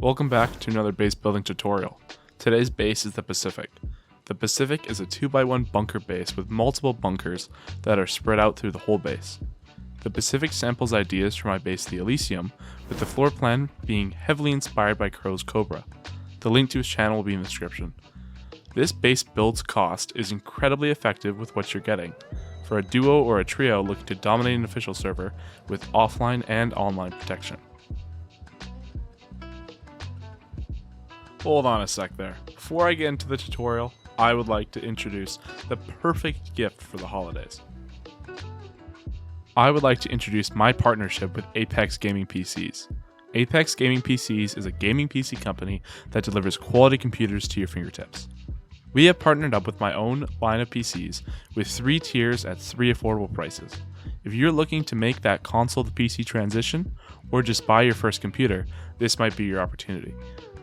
Welcome back to another base building tutorial. Today's base is the Pacific. The Pacific is a 2x1 bunker base with multiple bunkers that are spread out through the whole base. The Pacific samples ideas from my base the Elysium, with the floor plan being heavily inspired by Crow's Cobra. The link to his channel will be in the description. This base build's cost is incredibly effective with what you're getting, for a duo or a trio looking to dominate an official server with offline and online protection. Hold on a sec there. Before I get into the tutorial, I would like to introduce the perfect gift for the holidays. I would like to introduce my partnership with Apex Gaming PCs. Apex Gaming PCs is a gaming PC company that delivers quality computers to your fingertips. We have partnered up with my own line of PCs with 3 tiers at 3 affordable prices. If you're looking to make that console to PC transition, or just buy your first computer, this might be your opportunity.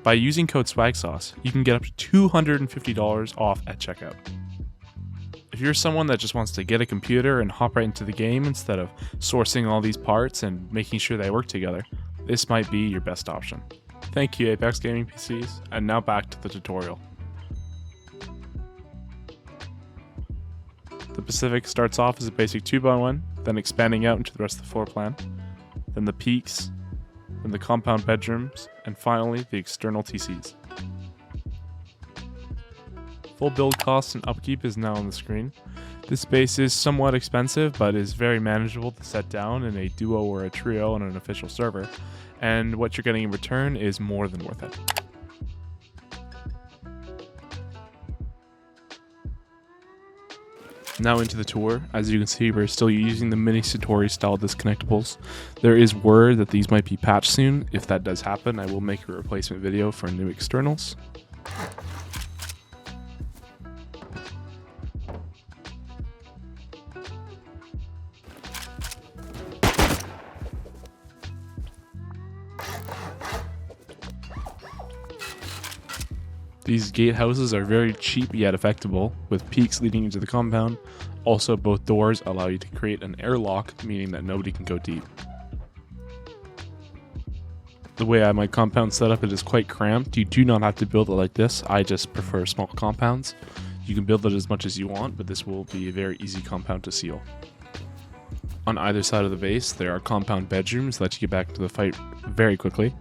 By using code SWAGSAUCE, you can get up to $250 off at checkout. If you're someone that just wants to get a computer and hop right into the game instead of sourcing all these parts and making sure they work together, this might be your best option. Thank you, Apex Gaming PCs, and now back to the tutorial. The Pacific starts off as a basic 2x1, then expanding out into the rest of the floor plan, then the peaks, then the compound bedrooms, and finally the external TCs. Full build cost and upkeep is now on the screen. This base is somewhat expensive, but is very manageable to set down in a duo or a trio on an official server, and what you're getting in return is more than worth it. Now into the tour. As you can see, we're still using the mini Satori style disconnectables. There is word that these might be patched soon. If that does happen, I will make a replacement video for new externals. These gatehouses are very cheap yet effectable, with peaks leading into the compound. Also, both doors allow you to create an airlock, meaning that nobody can go deep. The way I have my compound set up, it is quite cramped. You do not have to build it like this. I just prefer small compounds. You can build it as much as you want, but this will be a very easy compound to seal. On either side of the base, there are compound bedrooms that let you get back into the fight very quickly.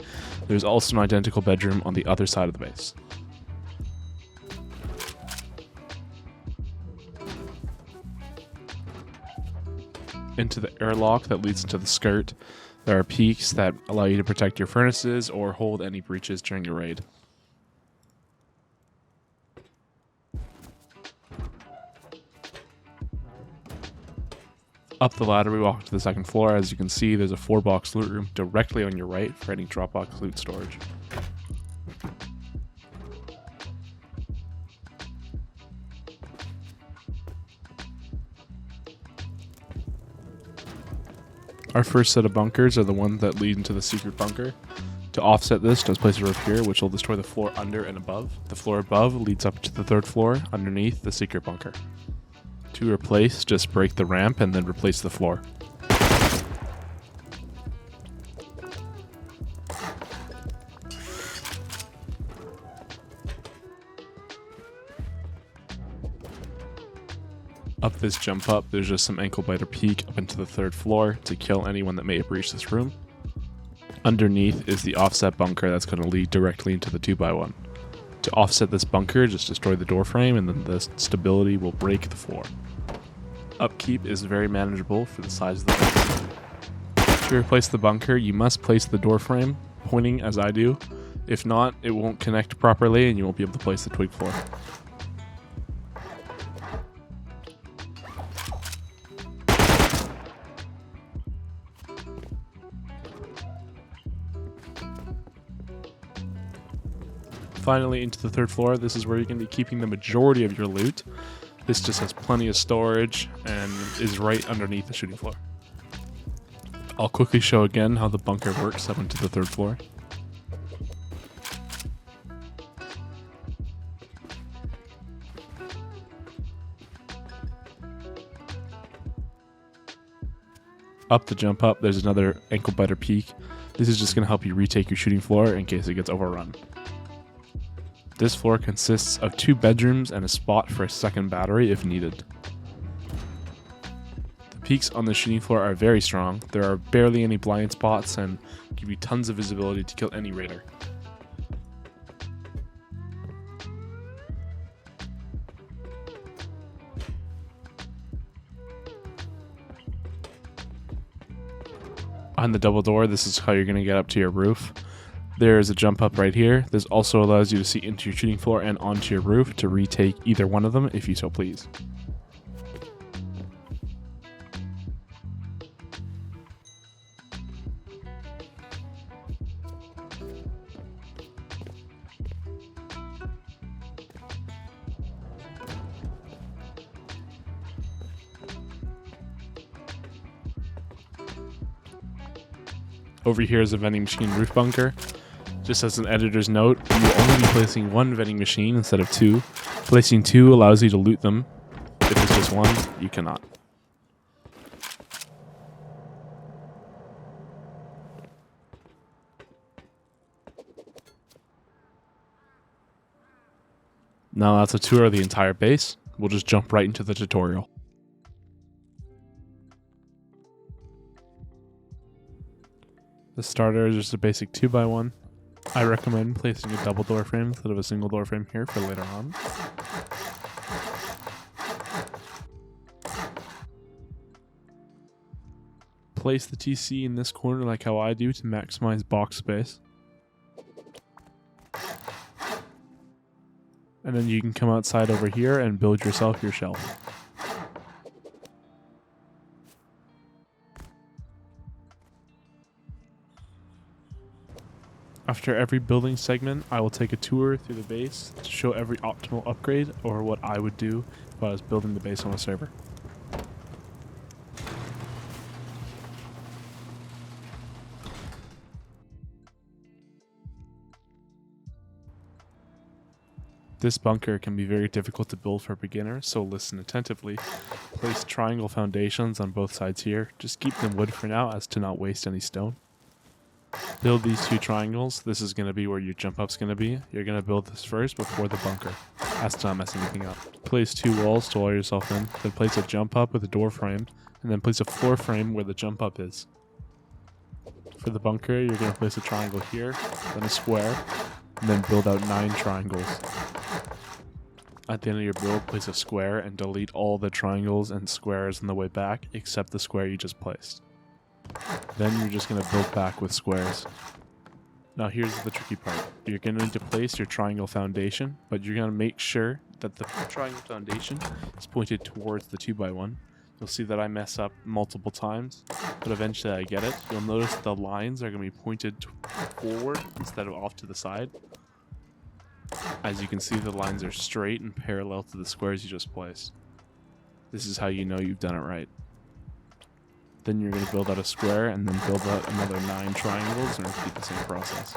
There's also an identical bedroom on the other side of the base. Into the airlock that leads into the skirt, there are peaks that allow you to protect your furnaces or hold any breaches during your raid. Up the ladder we walk to the second floor. As you can see, there's a 4-box loot room directly on your right for any Dropbox loot storage. Our first set of bunkers are the ones that lead into the secret bunker. To offset this, just place a roof here, which will destroy the floor under and above. The floor above leads up to the 3rd floor, underneath the secret bunker. To replace, just break the ramp and then replace the floor. Up this jump up, there's just some ankle biter peak up into the 3rd floor to kill anyone that may have breached this room. Underneath is the offset bunker that's going to lead directly into the 2x1. To offset this bunker, just destroy the door frame and then the stability will break the floor. Upkeep is very manageable for the size of the base. To replace the bunker, you must place the door frame pointing as I do. If not, it won't connect properly and you won't be able to place the twig floor. Finally, into the 3rd floor, this is where you're going to be keeping the majority of your loot. This just has plenty of storage and is right underneath the shooting floor. I'll quickly show again how the bunker works up into the 3rd floor. Up the jump up, there's another ankle biter peak. This is just going to help you retake your shooting floor in case it gets overrun. This floor consists of 2 bedrooms and a spot for a second battery if needed. The peaks on the shooting floor are very strong. There are barely any blind spots and give you tons of visibility to kill any raider. On the double door, this is how you're going to get up to your roof. There's a jump up right here. This also allows you to see into your shooting floor and onto your roof to retake either one of them if you so please. Over here is a vending machine roof bunker. Just as an editor's note, you will only be placing 1 vending machine instead of 2. Placing 2 allows you to loot them. If it's just 1, you cannot. Now that's a tour of the entire base. We'll just jump right into the tutorial. The starter is just a basic 2x1. I recommend placing a double door frame instead of a single door frame here for later on. Place the TC in this corner like how I do to maximize box space. And then you can come outside over here and build yourself your shelf. After every building segment, I will take a tour through the base to show every optimal upgrade or what I would do if I was building the base on a server. This bunker can be very difficult to build for beginners, so listen attentively. Place triangle foundations on both sides here. Just keep them wood for now as to not waste any stone. Build these 2 triangles. This is going to be where your jump up's going to be. You're going to build this first before the bunker, as to not mess anything up. Place 2 walls to wall yourself in, then place a jump up with a door frame, and then place a floor frame where the jump up is. For the bunker, you're going to place a triangle here, then a square, and then build out 9 triangles. At the end of your build, place a square and delete all the triangles and squares on the way back, except the square you just placed. Then you're just going to build back with squares. Now here's the tricky part. You're going to need to place your triangle foundation, but you're going to make sure that the triangle foundation is pointed towards the 2x1. You'll see that I mess up multiple times, but eventually I get it. You'll notice the lines are going to be pointed forward instead of off to the side. As you can see, the lines are straight and parallel to the squares you just placed. This is how you know you've done it right. Then you're going to build out a square and then build out another 9 triangles and repeat the same process.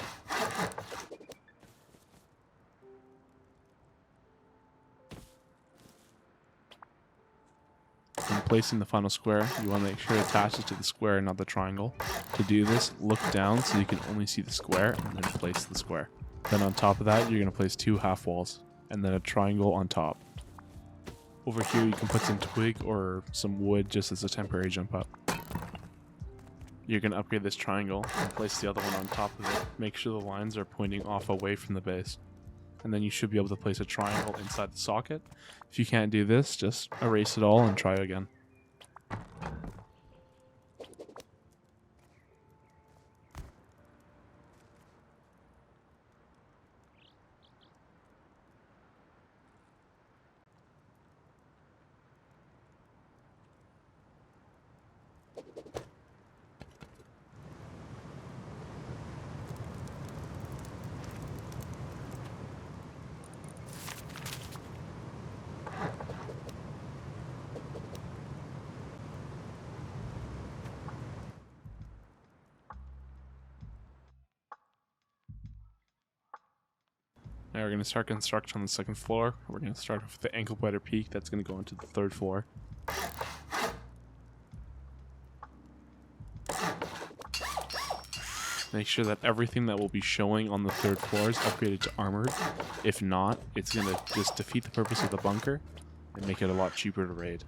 When placing the final square, you want to make sure it attaches to the square, not the triangle. To do this, look down so you can only see the square and then place the square. Then on top of that, you're going to place 2 half walls and then a triangle on top. Over here, you can put some twig or some wood just as a temporary jump up. You're going to upgrade this triangle and place the other one on top of it. Make sure the lines are pointing off away from the base. And then you should be able to place a triangle inside the socket. If you can't do this, just erase it all and try again. Now we're going to start construction on the 2nd floor. We're going to start with the ankle biter peak that's going to go into the 3rd floor. Make sure that everything that will be showing on the 3rd floor is upgraded to armored. If not, it's going to just defeat the purpose of the bunker and make it a lot cheaper to raid.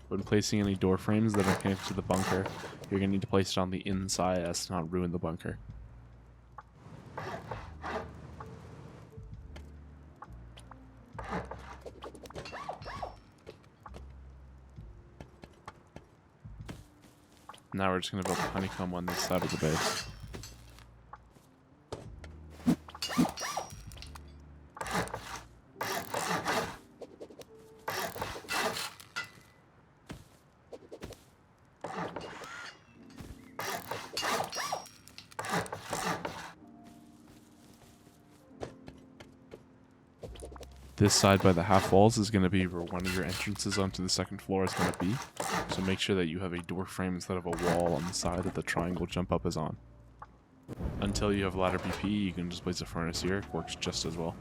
When placing any door frames that are connected to the bunker, you're going to need to place it on the inside as to not ruin the bunker. Now we're just going to build a honeycomb on this side of the base. This side by the half walls is going to be where one of your entrances onto the 2nd floor is going to be. So make sure that you have a door frame instead of a wall on the side that the triangle jump up is on. Until you have ladder BP, you can just place a furnace here. It works just as well.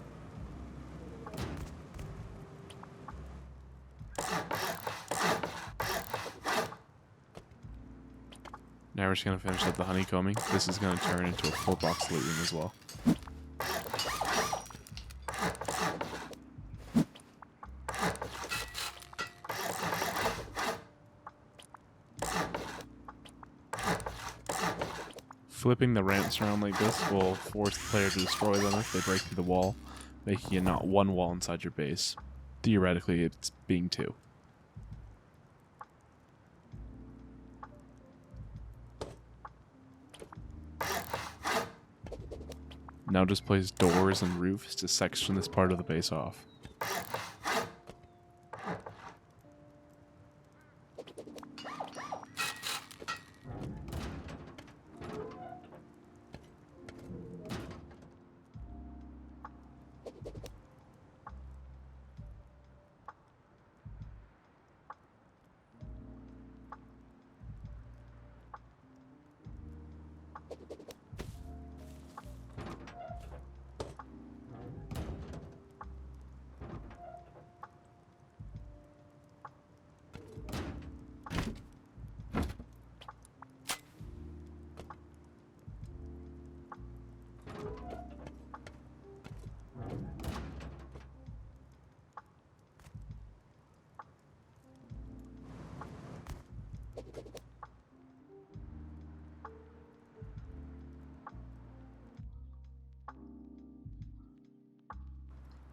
Now we're just going to finish up the honeycombing. This is going to turn into a 4-box loot room as well. Flipping the ramps around like this will force the player to destroy them if they break through the wall, making it not 1 wall inside your base. Theoretically, it's being 2. Now just place doors and roofs to section this part of the base off.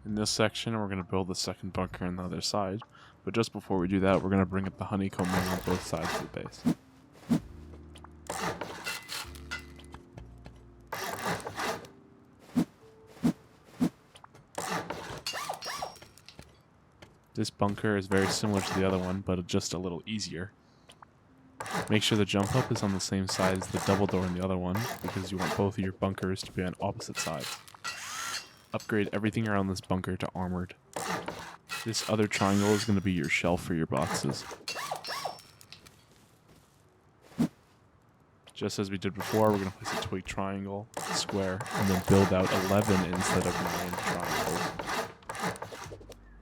In this section, we're going to build the 2nd bunker on the other side, but just before we do that, we're going to bring up the honeycombing on both sides of the base. This bunker is very similar to the other one, but just a little easier. Make sure the jump up is on the same side as the double door in the other one, because you want both of your bunkers to be on opposite sides. Upgrade everything around this bunker to armored. This other triangle is going to be your shelf for your boxes. Just as we did before, we're going to place a twig triangle, square, and then build out 11 instead of 9 triangles.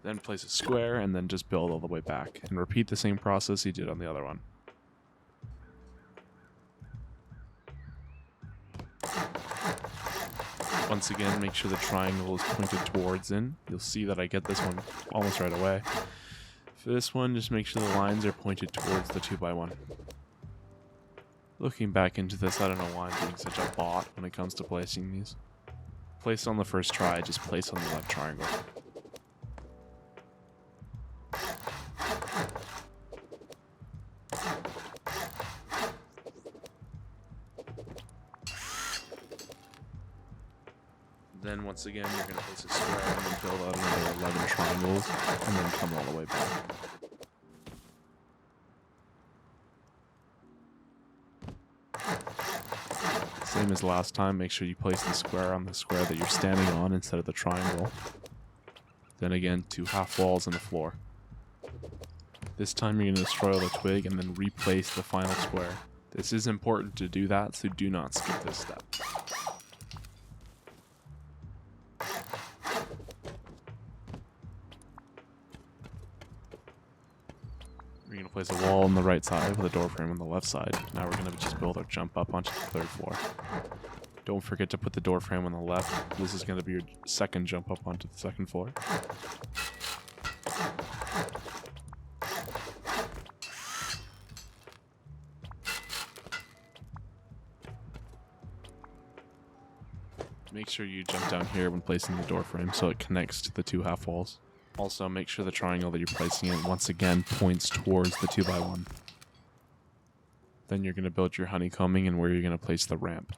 Then place a square, and then just build all the way back. And repeat the same process you did on the other one. Once again, make sure the triangle is pointed towards in. You'll see that I get this one almost right away. For this one, just make sure the lines are pointed towards the 2x1. Looking back into this, I don't know why I'm being such a bot when it comes to placing these. Place on the first try, just place on the left triangle. Then once again, you're going to place a square and then build out another 11 triangles, and then come all the way back. Same as last time, make sure you place the square on the square that you're standing on instead of the triangle. Then again, 2 half walls and a floor. This time you're going to destroy all the twig and then replace the final square. This is important to do that, so do not skip this step. We're going to place a wall on the right side with a door frame on the left side. Now we're going to just build our jump up onto the 3rd floor. Don't forget to put the door frame on the left. This is going to be your second jump up onto the 2nd floor. Make sure you jump down here when placing the door frame so it connects to the 2 half walls. Also, make sure the triangle that you're placing it once again points towards the 2x1. Then you're going to build your honeycombing and where you're going to place the ramp.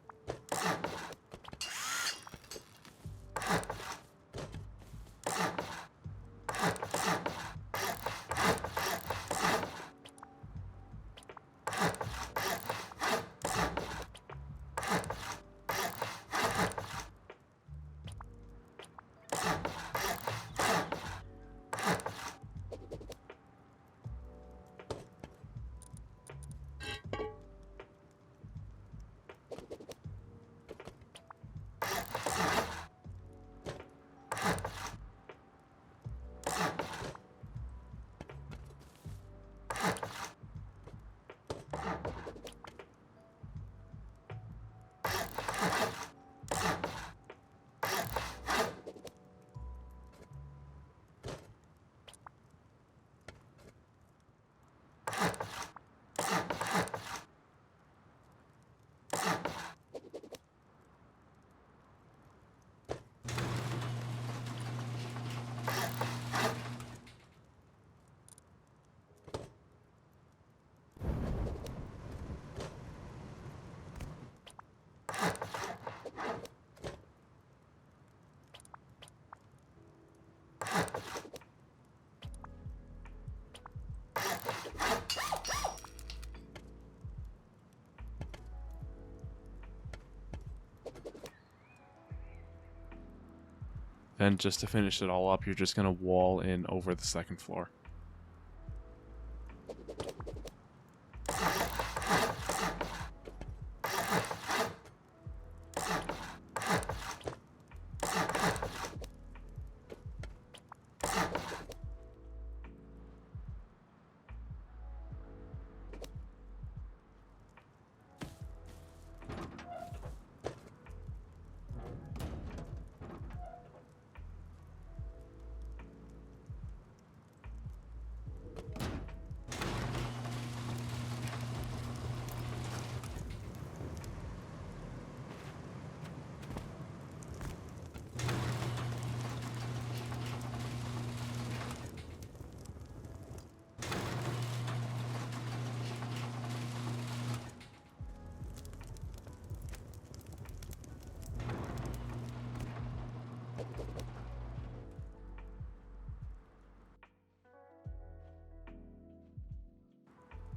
Then just to finish it all up, you're just going to wall in over the 2nd floor.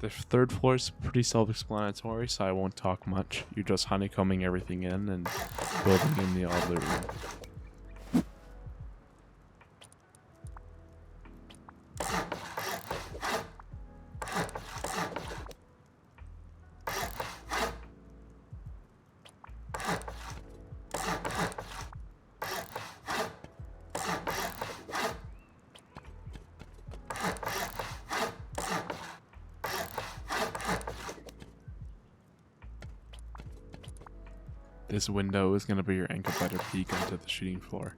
The 3rd floor is pretty self-explanatory, so I won't talk much. You're just honeycombing everything in and building in the other room. This window is going to be your ankle biter peek onto the shooting floor.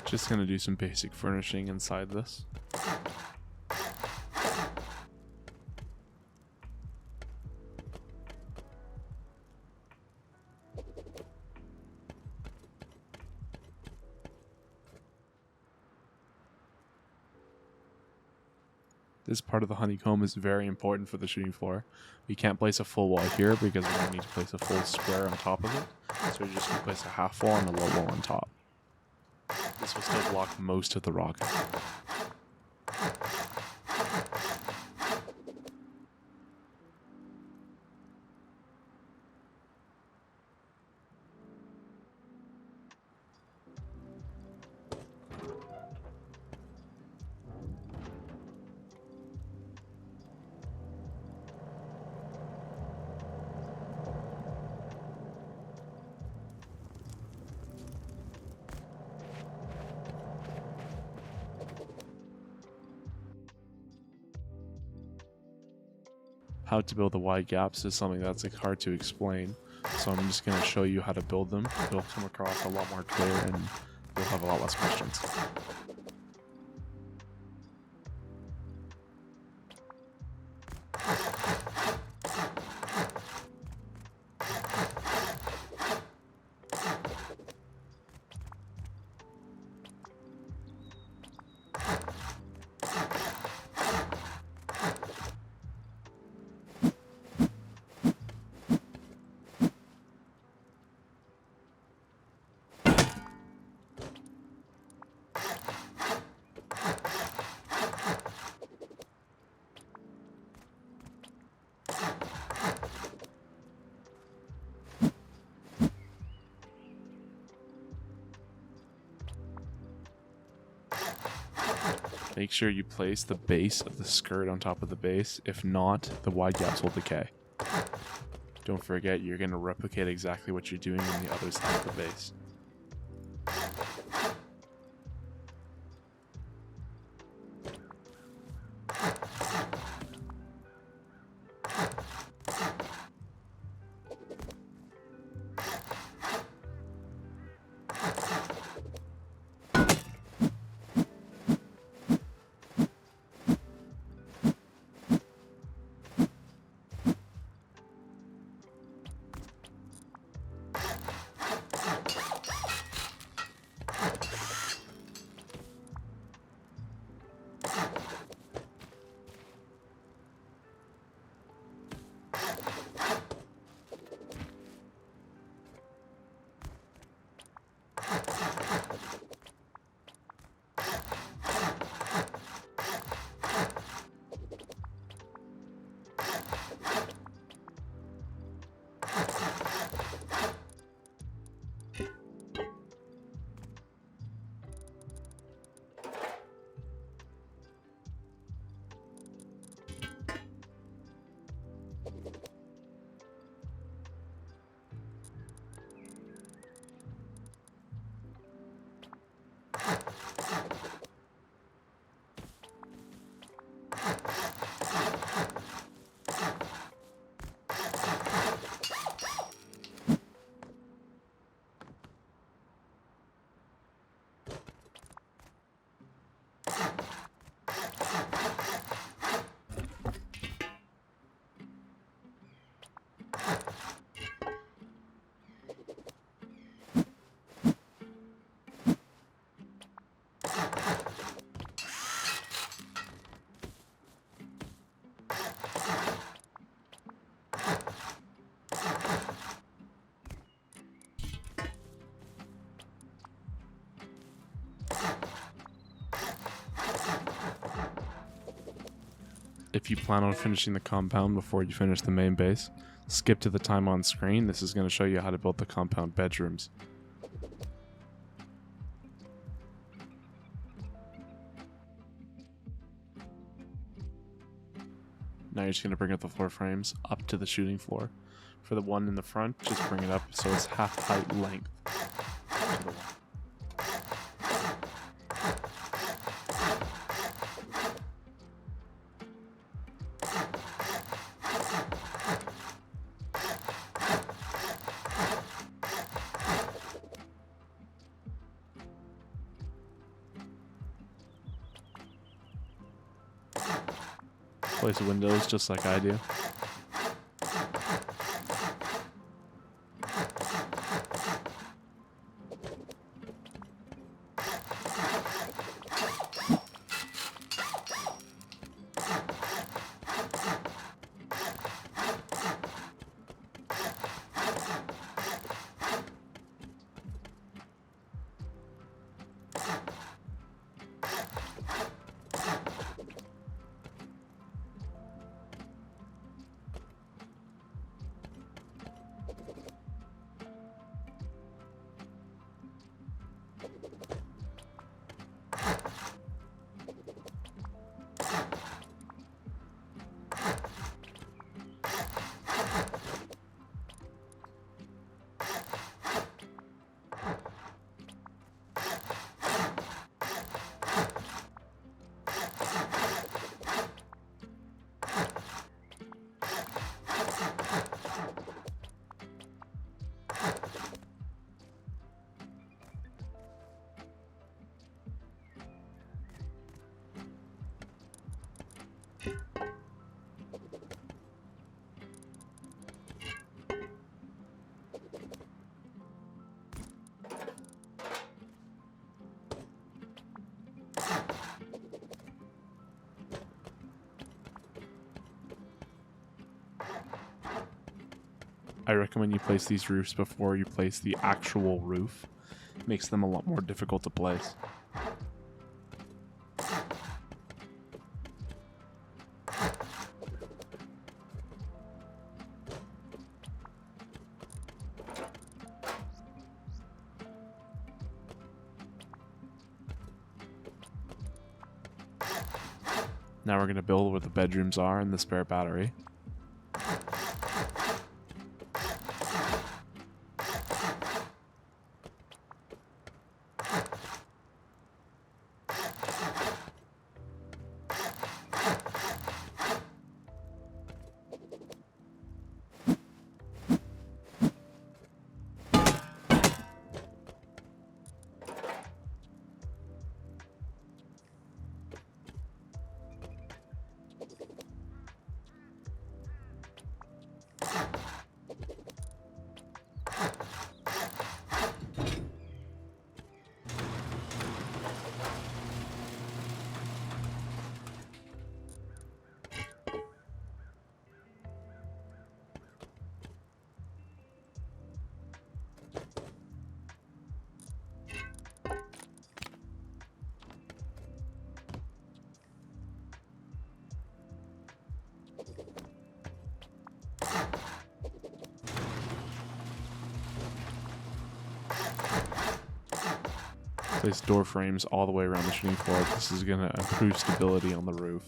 Just gonna do some basic furnishing inside this. This part of the honeycomb is very important for the shooting floor. We can't place a full wall here because we're going to need to place a full square on top of it. So we're just going to place a half wall and a low wall on top. This will still block most of the rocket. How to build the Widegaps is something that's like hard to explain, so I'm just going to show you how to build them. It'll come across a lot more clear and you'll have a lot less questions. Make sure you place the base of the skirt on top of the base. If not, the Widegaps will decay. Don't forget, you're going to replicate exactly what you're doing on the other side of the base. If you plan on finishing the compound before you finish the main base, skip to the time on screen. This is going to show you how to build the compound bedrooms. Now you're just going to bring up the floor frames up to the shooting floor. For the one in the front, just bring it up so it's half height length to the wall. Place windows just like I do. I recommend you place these roofs before you place the actual roof. It makes them a lot more difficult to place. Now we're going to build where the bedrooms are and the spare battery. Place door frames all the way around the shooting floor. This is going to improve stability on the roof.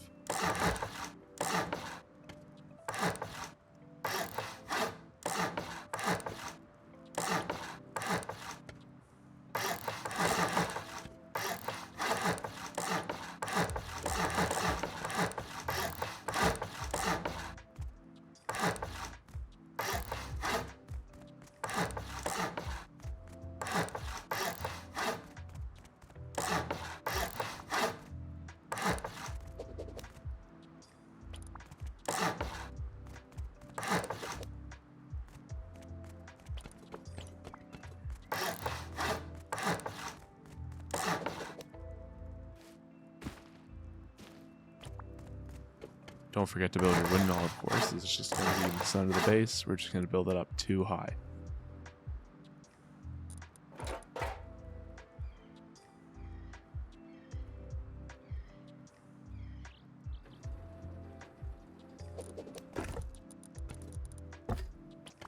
Don't forget to build your windmill, of course. This is just going to be in the center of the base. We're just going to build it up too high.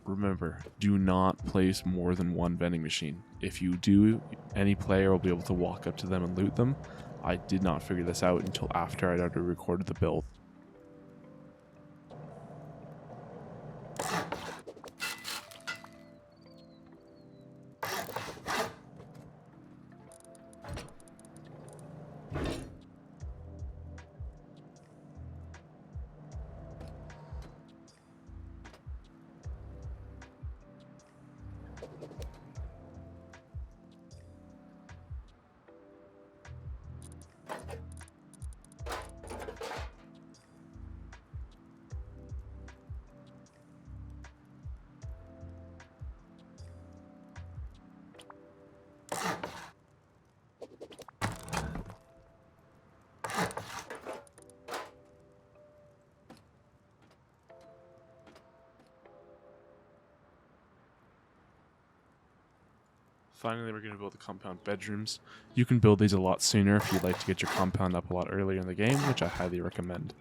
Remember, do not place more than one vending machine. If you do, any player will be able to walk up to them and loot them. I did not figure this out until after I'd already recorded the build. Finally, we're going to build the compound bedrooms. You can build these a lot sooner if you'd like to get your compound up a lot earlier in the game, which I highly recommend.